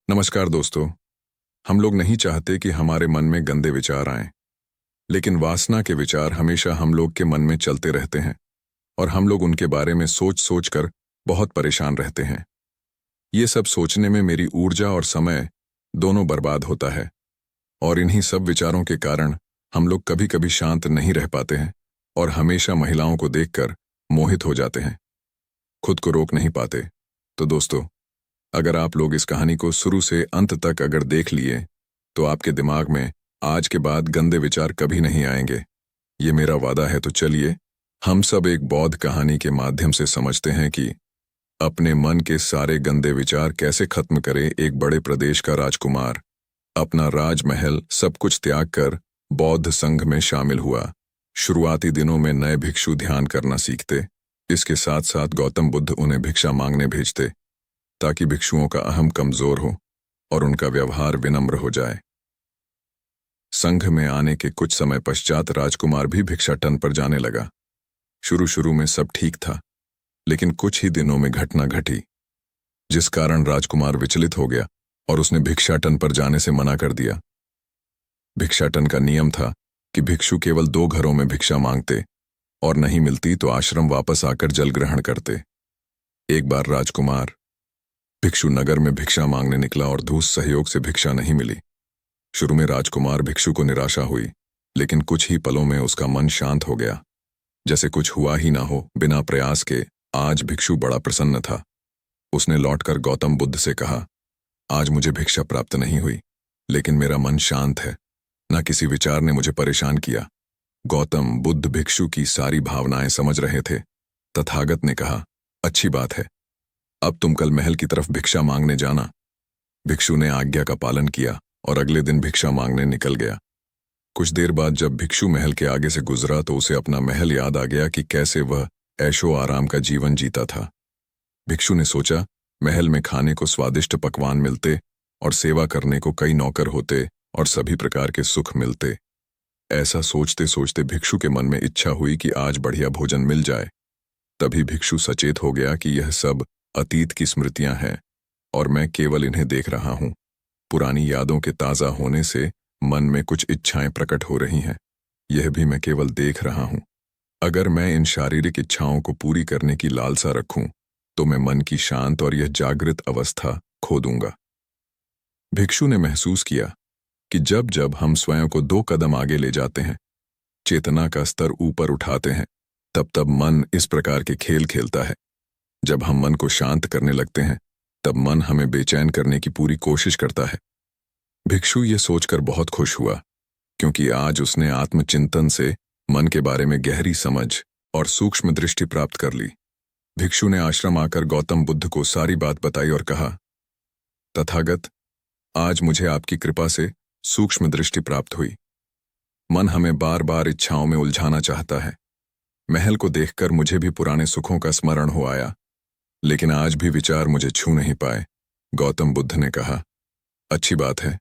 नमस्कार दोस्तों। हम लोग नहीं चाहते कि हमारे मन में गंदे विचार आएं, लेकिन वासना के विचार हमेशा हम लोग के मन में चलते रहते हैं और हम लोग उनके बारे में सोच सोच कर बहुत परेशान रहते हैं। ये सब सोचने में मेरी ऊर्जा और समय दोनों बर्बाद होता है और इन्हीं सब विचारों के कारण हम लोग कभी कभी शांत नहीं रह पाते हैं और हमेशा महिलाओं को देखकर मोहित हो जाते हैं, खुद को रोक नहीं पाते। तो दोस्तों, अगर आप लोग इस कहानी को शुरू से अंत तक अगर देख लिए तो आपके दिमाग में आज के बाद गंदे विचार कभी नहीं आएंगे। ये मेरा वादा है। तो चलिए हम सब एक बौद्ध कहानी के माध्यम से समझते हैं कि अपने मन के सारे गंदे विचार कैसे खत्म करे। एक बड़े प्रदेश का राजकुमार अपना राजमहल सब कुछ त्याग कर बौद्ध संघ में शामिल हुआ। शुरुआती दिनों में नए भिक्षु ध्यान करना सीखते, इसके साथ साथ गौतम बुद्ध उन्हें भिक्षा मांगने भेजते ताकि भिक्षुओं का अहम कमजोर हो और उनका व्यवहार विनम्र हो जाए। संघ में आने के कुछ समय पश्चात राजकुमार भी भिक्षाटन पर जाने लगा। शुरू शुरू में सब ठीक था, लेकिन कुछ ही दिनों में घटना घटी जिस कारण राजकुमार विचलित हो गया और उसने भिक्षाटन पर जाने से मना कर दिया। भिक्षाटन का नियम था कि भिक्षु केवल 2 घरों में भिक्षा मांगते और नहीं मिलती तो आश्रम वापस आकर जल ग्रहण करते। एक बार राजकुमार भिक्षु नगर में भिक्षा मांगने निकला और धूस सहयोग से भिक्षा नहीं मिली। शुरू में राजकुमार भिक्षु को निराशा हुई, लेकिन कुछ ही पलों में उसका मन शांत हो गया, जैसे कुछ हुआ ही ना हो। बिना प्रयास के आज भिक्षु बड़ा प्रसन्न था। उसने लौटकर गौतम बुद्ध से कहा, आज मुझे भिक्षा प्राप्त नहीं हुई, लेकिन मेरा मन शांत है, ना किसी विचार ने मुझे परेशान किया। गौतम बुद्ध भिक्षु की सारी भावनाएं समझ रहे थे। तथागत ने कहा, अच्छी बात है, अब तुम कल महल की तरफ भिक्षा मांगने जाना। भिक्षु ने आज्ञा का पालन किया और अगले दिन भिक्षा मांगने निकल गया। कुछ देर बाद जब भिक्षु महल के आगे से गुजरा तो उसे अपना महल याद आ गया कि कैसे वह ऐशो आराम का जीवन जीता था। भिक्षु ने सोचा, महल में खाने को स्वादिष्ट पकवान मिलते और सेवा करने को कई नौकर होते और सभी प्रकार के सुख मिलते। ऐसा सोचते सोचते भिक्षु के मन में इच्छा हुई कि आज बढ़िया भोजन मिल जाए। तभी भिक्षु सचेत हो गया कि यह सब अतीत की स्मृतियां हैं और मैं केवल इन्हें देख रहा हूं। पुरानी यादों के ताजा होने से मन में कुछ इच्छाएं प्रकट हो रही हैं, यह भी मैं केवल देख रहा हूं। अगर मैं इन शारीरिक इच्छाओं को पूरी करने की लालसा रखूं तो मैं मन की शांत और यह जागृत अवस्था खो दूंगा। भिक्षु ने महसूस किया कि जब जब हम स्वयं को 2 कदम आगे ले जाते हैं, चेतना का स्तर ऊपर उठाते हैं, तब तब मन इस प्रकार के खेल खेलता है। जब हम मन को शांत करने लगते हैं तब मन हमें बेचैन करने की पूरी कोशिश करता है। भिक्षु ये सोचकर बहुत खुश हुआ, क्योंकि आज उसने आत्मचिंतन से मन के बारे में गहरी समझ और सूक्ष्म दृष्टि प्राप्त कर ली। भिक्षु ने आश्रम आकर गौतम बुद्ध को सारी बात बताई और कहा, तथागत, आज मुझे आपकी कृपा से सूक्ष्म दृष्टि प्राप्त हुई। मन हमें बार बार इच्छाओं में उलझाना चाहता है। महल को देखकर मुझे भी पुराने सुखों का स्मरण हो आया, लेकिन आज भी विचार मुझे छू नहीं पाए। गौतम बुद्ध ने कहा, अच्छी बात है,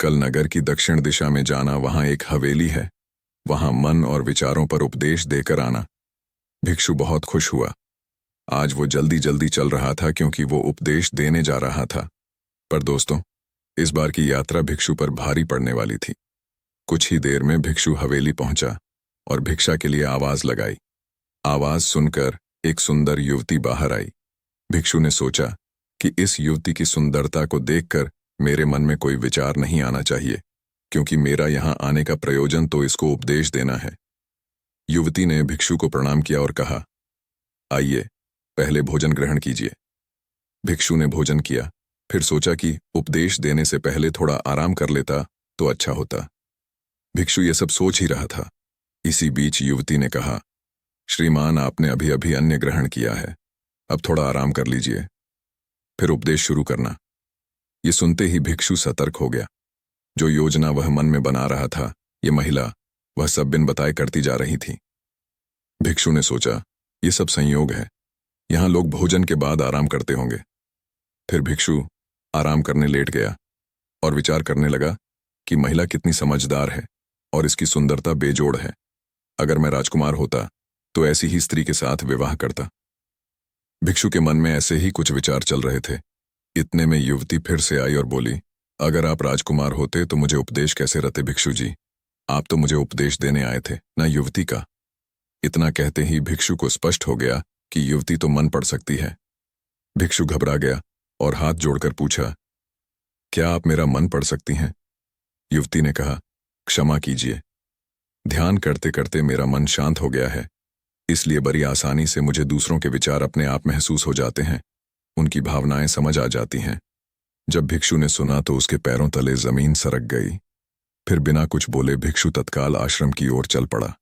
कल नगर की दक्षिण दिशा में जाना, वहां एक हवेली है, वहां मन और विचारों पर उपदेश देकर आना। भिक्षु बहुत खुश हुआ। आज वो जल्दी जल्दी चल रहा था क्योंकि वो उपदेश देने जा रहा था। पर दोस्तों, इस बार की यात्रा भिक्षु पर भारी पड़ने वाली थी। कुछ ही देर में भिक्षु हवेली पहुंचा और भिक्षा के लिए आवाज लगाई। आवाज सुनकर एक सुंदर युवती बाहर आई। भिक्षु ने सोचा कि इस युवती की सुंदरता को देखकर मेरे मन में कोई विचार नहीं आना चाहिए, क्योंकि मेरा यहां आने का प्रयोजन तो इसको उपदेश देना है। युवती ने भिक्षु को प्रणाम किया और कहा, आइए, पहले भोजन ग्रहण कीजिए। भिक्षु ने भोजन किया, फिर सोचा कि उपदेश देने से पहले थोड़ा आराम कर लेता तो अच्छा होता। भिक्षु ये सब सोच ही रहा था। इसी बीच युवती ने कहा, श्रीमान, आपने अभी अभी अन्न ग्रहण किया है, अब थोड़ा आराम कर लीजिए, फिर उपदेश शुरू करना। ये सुनते ही भिक्षु सतर्क हो गया। जो योजना वह मन में बना रहा था, ये महिला वह सब बिन बताए करती जा रही थी। भिक्षु ने सोचा, ये सब संयोग है, यहां लोग भोजन के बाद आराम करते होंगे। फिर भिक्षु आराम करने लेट गया और विचार करने लगा कि महिला कितनी समझदार है और इसकी सुंदरता बेजोड़ है। अगर मैं राजकुमार होता तो ऐसी ही स्त्री के साथ विवाह करता। भिक्षु के मन में ऐसे ही कुछ विचार चल रहे थे। इतने में युवती फिर से आई और बोली, अगर आप राजकुमार होते तो मुझे उपदेश कैसे रहते भिक्षु जी। आप तो मुझे उपदेश देने आए थे, ना युवती का। इतना कहते ही भिक्षु को स्पष्ट हो गया कि युवती तो मन पढ़ सकती है। भिक्षु घबरा गया और हाथ जोड़कर पूछा, क्या आप मेरा मन पढ़ सकती हैं? युवती ने कहा, क्षमा कीजिए, ध्यान करते करते मेरा मन शांत हो गया है, इसलिए बड़ी आसानी से मुझे दूसरों के विचार अपने आप महसूस हो जाते हैं, उनकी भावनाएं समझ आ जाती हैं। जब भिक्षु ने सुना तो उसके पैरों तले जमीन सरक गई। फिर बिना कुछ बोले भिक्षु तत्काल आश्रम की ओर चल पड़ा।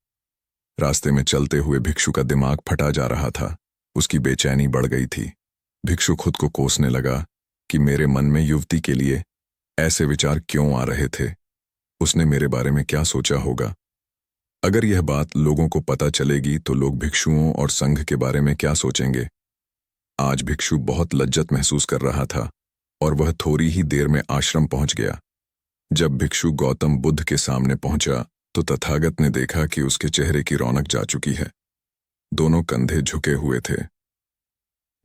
रास्ते में चलते हुए भिक्षु का दिमाग फटा जा रहा था, उसकी बेचैनी बढ़ गई थी। भिक्षु खुद को कोसने लगा कि मेरे मन में युवती के लिए ऐसे विचार क्यों आ रहे थे। उसने मेरे बारे में क्या सोचा होगा? अगर यह बात लोगों को पता चलेगी तो लोग भिक्षुओं और संघ के बारे में क्या सोचेंगे? आज भिक्षु बहुत लज्जत महसूस कर रहा था और वह थोड़ी ही देर में आश्रम पहुंच गया। जब भिक्षु गौतम बुद्ध के सामने पहुंचा तो तथागत ने देखा कि उसके चेहरे की रौनक जा चुकी है। दोनों कंधे झुके हुए थे।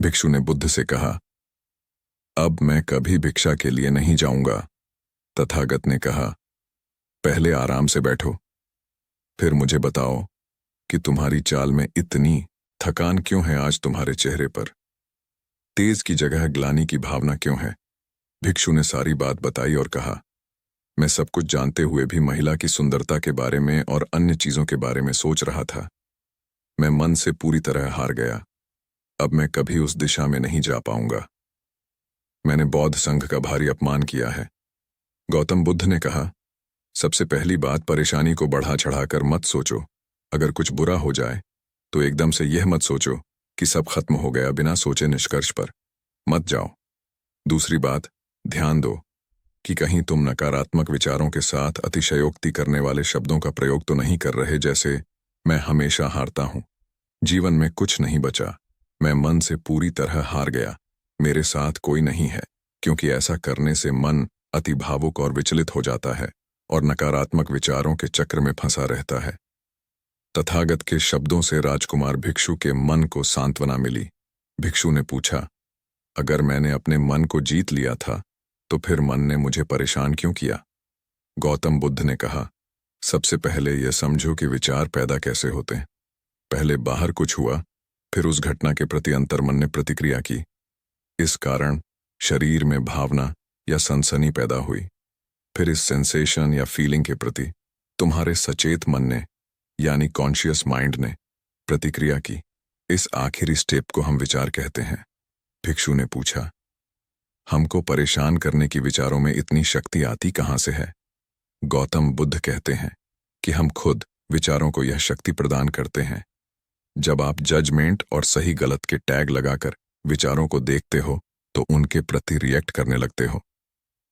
भिक्षु ने बुद्ध से कहा, अब मैं कभी भिक्षा के लिए नहीं जाऊंगा। तथागत ने कहा, पहले आराम से बैठो, फिर मुझे बताओ कि तुम्हारी चाल में इतनी थकान क्यों है? आज तुम्हारे चेहरे पर तेज की जगह ग्लानि की भावना क्यों है? भिक्षु ने सारी बात बताई और कहा, मैं सब कुछ जानते हुए भी महिला की सुंदरता के बारे में और अन्य चीजों के बारे में सोच रहा था। मैं मन से पूरी तरह हार गया। अब मैं कभी उस दिशा में नहीं जा पाऊंगा। मैंने बौद्ध संघ का भारी अपमान किया है। गौतम बुद्ध ने कहा, सबसे पहली बात, परेशानी को बढ़ा चढ़ाकर मत सोचो। अगर कुछ बुरा हो जाए तो एकदम से यह मत सोचो कि सब खत्म हो गया। बिना सोचे निष्कर्ष पर मत जाओ। दूसरी बात, ध्यान दो कि कहीं तुम नकारात्मक विचारों के साथ अतिशयोक्ति करने वाले शब्दों का प्रयोग तो नहीं कर रहे, जैसे मैं हमेशा हारता हूं, जीवन में कुछ नहीं बचा, मैं मन से पूरी तरह हार गया, मेरे साथ कोई नहीं है। क्योंकि ऐसा करने से मन अति भावुक और विचलित हो जाता है और नकारात्मक विचारों के चक्र में फंसा रहता है। तथागत के शब्दों से राजकुमार भिक्षु के मन को सांत्वना मिली। भिक्षु ने पूछा, अगर मैंने अपने मन को जीत लिया था तो फिर मन ने मुझे परेशान क्यों किया? गौतम बुद्ध ने कहा, सबसे पहले यह समझो कि विचार पैदा कैसे होते हैं। पहले बाहर कुछ हुआ, फिर उस घटना के प्रति अंतर्मन ने प्रतिक्रिया की। इस कारण शरीर में भावना या सनसनी पैदा हुई। फिर इस सेंसेशन या फीलिंग के प्रति तुम्हारे सचेत मन ने यानी कॉन्शियस माइंड ने प्रतिक्रिया की। इस आखिरी स्टेप को हम विचार कहते हैं। भिक्षु ने पूछा, हमको परेशान करने की विचारों में इतनी शक्ति आती कहां से है? गौतम बुद्ध कहते हैं कि हम खुद विचारों को यह शक्ति प्रदान करते हैं। जब आप जजमेंट और सही गलत के टैग लगाकर विचारों को देखते हो तो उनके प्रति रिएक्ट करने लगते हो।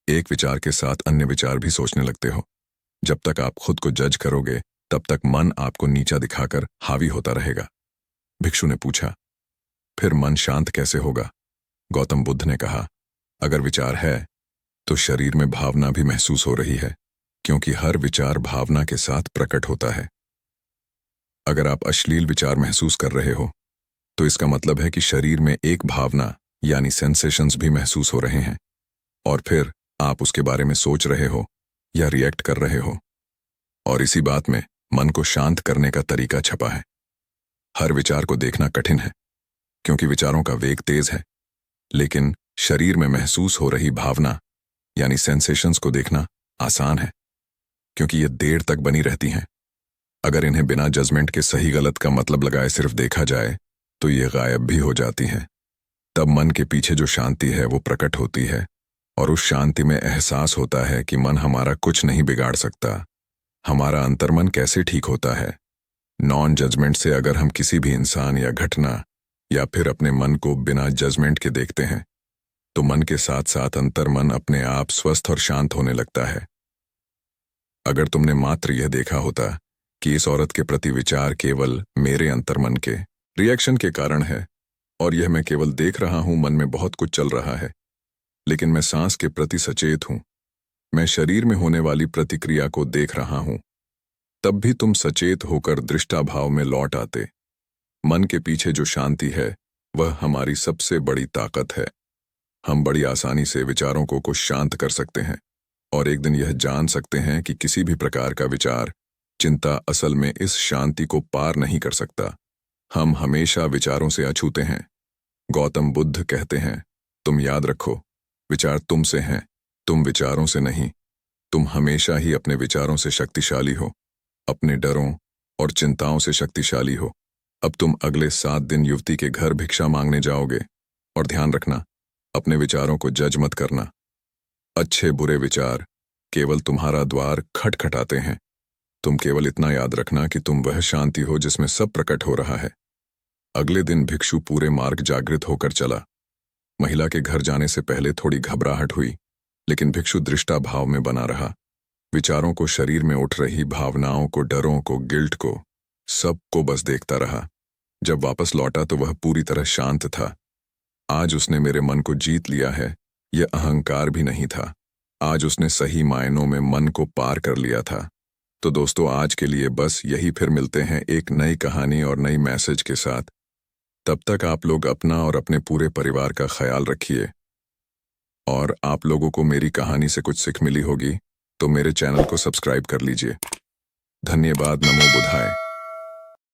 एक विचार के साथ अन्य विचार भी सोचने लगते हो। जब तक आप खुद को जज करोगे तब तक मन आपको नीचा दिखाकर हावी होता रहेगा। भिक्षु ने पूछा, फिर मन शांत कैसे होगा? गौतम बुद्ध ने कहा, अगर विचार है तो शरीर में भावना भी महसूस हो रही है, क्योंकि हर विचार भावना के साथ प्रकट होता है। अगर आप अश्लील विचार महसूस कर रहे हो तो इसका मतलब है कि शरीर में एक भावना यानी सेंसेशंस भी महसूस हो रहे हैं और फिर आप उसके बारे में सोच रहे हो या रिएक्ट कर रहे हो। और इसी बात में मन को शांत करने का तरीका छपा है। हर विचार को देखना कठिन है क्योंकि विचारों का वेग तेज है, लेकिन शरीर में महसूस हो रही भावना यानी सेंसेशंस को देखना आसान है क्योंकि ये देर तक बनी रहती हैं। अगर इन्हें बिना जजमेंट के सही गलत का मतलब लगाए सिर्फ देखा जाए तो ये गायब भी हो जाती हैं। तब मन के पीछे जो शांति है वो प्रकट होती है और उस शांति में एहसास होता है कि मन हमारा कुछ नहीं बिगाड़ सकता। हमारा अंतर्मन कैसे ठीक होता है? नॉन जजमेंट से अगर हम किसी भी इंसान या घटना या फिर अपने मन को बिना जजमेंट के देखते हैं तो मन के साथ साथ अंतर्मन अपने आप स्वस्थ और शांत होने लगता है। अगर तुमने मात्र यह देखा होता कि इस औरत के प्रति विचार केवल मेरे अंतर्मन के रिएक्शन के कारण है और यह मैं केवल देख रहा हूं, मन में बहुत कुछ चल रहा है, लेकिन मैं सांस के प्रति सचेत हूं, मैं शरीर में होने वाली प्रतिक्रिया को देख रहा हूं, तब भी तुम सचेत होकर दृष्टाभाव में लौट आते। मन के पीछे जो शांति है वह हमारी सबसे बड़ी ताकत है। हम बड़ी आसानी से विचारों को शांत कर सकते हैं और एक दिन यह जान सकते हैं कि किसी भी प्रकार का विचार, चिंता असल में इस शांति को पार नहीं कर सकता। हम हमेशा विचारों से अछूते हैं। गौतम बुद्ध कहते हैं, तुम याद रखो, विचार तुमसे हैं, तुम विचारों से नहीं। तुम हमेशा ही अपने विचारों से शक्तिशाली हो, अपने डरों और चिंताओं से शक्तिशाली हो। अब तुम अगले 7 दिन युवती के घर भिक्षा मांगने जाओगे और ध्यान रखना, अपने विचारों को जज मत करना। अच्छे बुरे विचार केवल तुम्हारा द्वार खटखटाते हैं। तुम केवल इतना याद रखना कि तुम वह शांति हो जिसमें सब प्रकट हो रहा है। अगले दिन भिक्षु पूरे मार्ग जागृत होकर चला। महिला के घर जाने से पहले थोड़ी घबराहट हुई, लेकिन भिक्षु दृष्टा भाव में बना रहा। विचारों को, शरीर में उठ रही भावनाओं को, डरों को, गिल्ट को, सब को बस देखता रहा। जब वापस लौटा तो वह पूरी तरह शांत था। आज उसने मेरे मन को जीत लिया है, यह अहंकार भी नहीं था। आज उसने सही मायनों में मन को पार कर लिया था। तो दोस्तों, आज के लिए बस यही। फिर मिलते हैं एक नई कहानी और नई मैसेज के साथ। तब तक आप लोग अपना और अपने पूरे परिवार का ख्याल रखिए। और आप लोगों को मेरी कहानी से कुछ सीख मिली होगी तो मेरे चैनल को सब्सक्राइब कर लीजिए। धन्यवाद। नमो बुद्धाय।